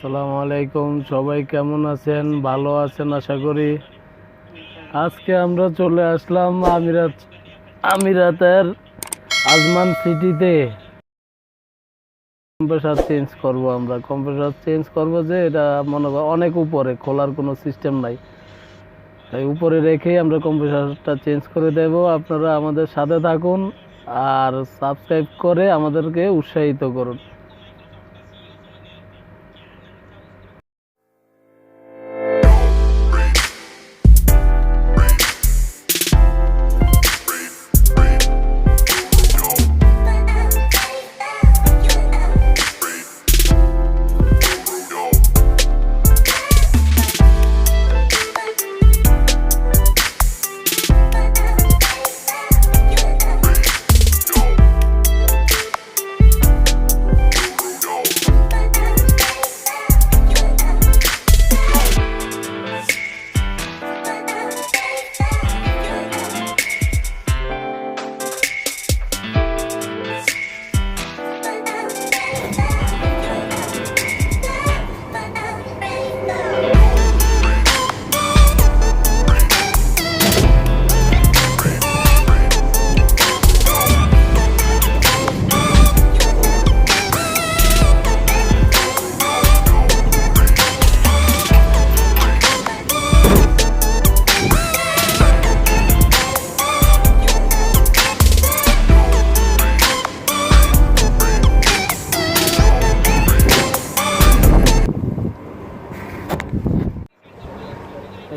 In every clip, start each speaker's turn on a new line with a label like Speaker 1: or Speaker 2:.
Speaker 1: আসসালামু আলাইকুম, সবাই কেমন আছেন? ভালো আছেন আশা করি। আজকে আমরা চলে আসলাম আমিরাতের আজমান সিটিতে। কম্প্রেসার চেঞ্জ করব যে এটা মনে কর অনেক উপরে, খোলার কোনো সিস্টেম নাই, তাই উপরে রেখেই আমরা কম্প্রেসারটা চেঞ্জ করে দেব। আপনারা আমাদের সাথে থাকুন আর সাবস্ক্রাইব করে আমাদেরকে উৎসাহিত করুন।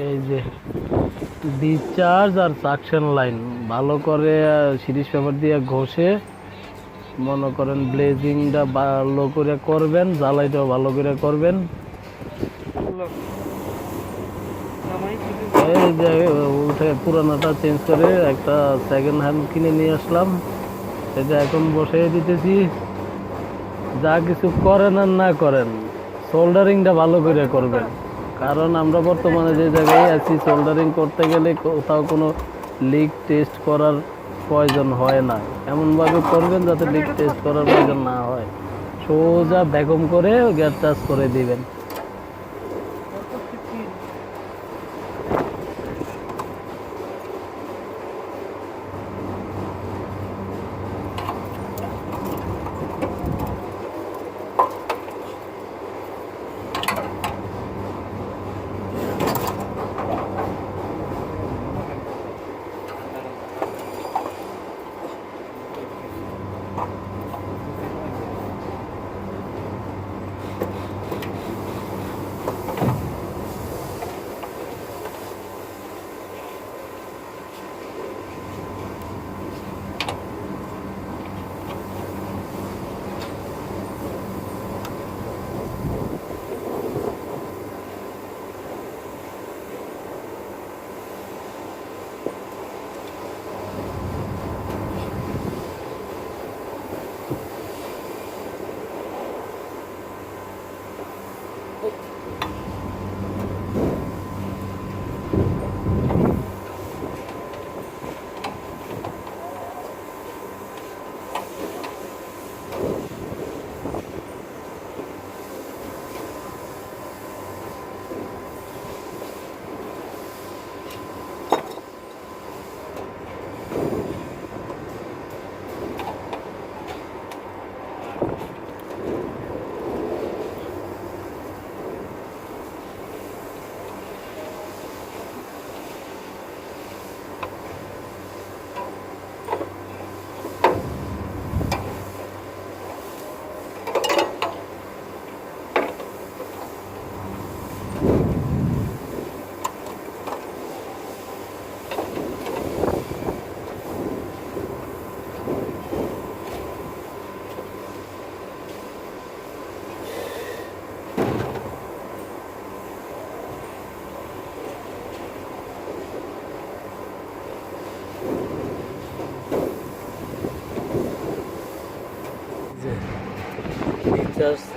Speaker 1: এই যে ডিসচার্জ আর সাকশন লাইন ভালো করে সিরিজ পেপার দিয়ে ঘষে মনে করেন ব্লেজিংটা ভালো করে করবেন, জ্বালাইটাও ভালো করে করবেন। এই যে উঠে পুরানোটা চেঞ্জ করে একটা সেকেন্ড হ্যান্ড কিনে নিয়ে আসলাম, এটা এখন বসিয়ে দিতেছি। যা কিছু করেন আর না করেন, সোল্ডারিংটা ভালো করে করবেন, কারণ আমরা বর্তমানে যে জায়গায় আছি সোল্ডারিং করতে গেলে কোথাও কোনো লিক টেস্ট করার প্রয়োজন হয় না। এমনভাবে করবেন যাতে লিক টেস্ট করার প্রয়োজন না হয়। সোজা ভ্যাকুম করে গ্যাস চার্জ করে দিবেন।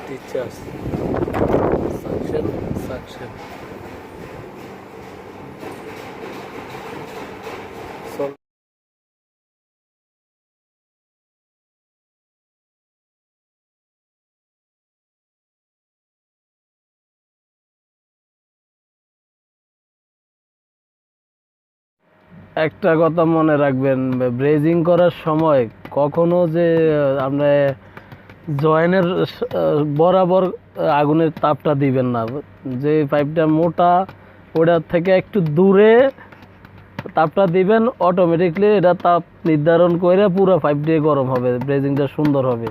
Speaker 1: Teachers, suction. একটা কথা মনে রাখবেন, ব্রেজিং করার সময় কখনো যে আপনি জয়েনের বরাবর আগুনের তাপটা দিবেন না। যে পাইপটা মোটা ওটার থেকে একটু দূরে তাপটা দিবেন, অটোমেটিকলি এটা তাপ নির্ধারণ করে পুরো পাইপ দিয়ে গরম হবে, ব্রেজিংটা সুন্দর হবে।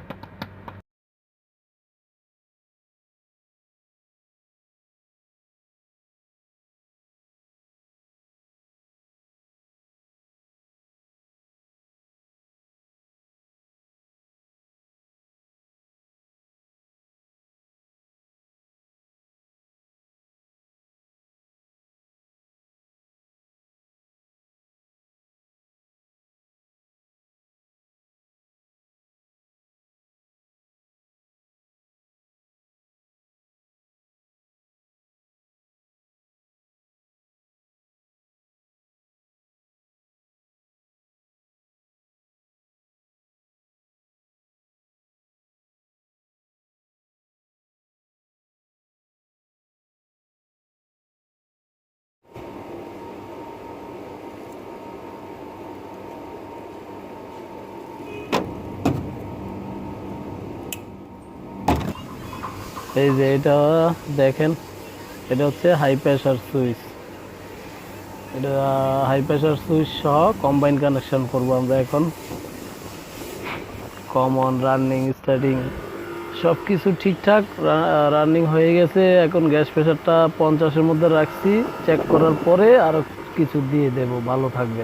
Speaker 1: এই যে এটা দেখেন, এটা হচ্ছে হাই প্রেসার সুইচ। এটা হাই প্রেসার সুইচ সহ কম্বাইন কানেকশন করব আমরা এখন। কমন, রানিং, স্টার্টিং সব কিছু ঠিকঠাক রানিং হয়ে গেছে। এখন গ্যাস প্রেসারটা 50-এর মধ্যে রাখছি। চেক করার পরে আরও কিছু দিয়ে দেব। ভালো থাকবেন।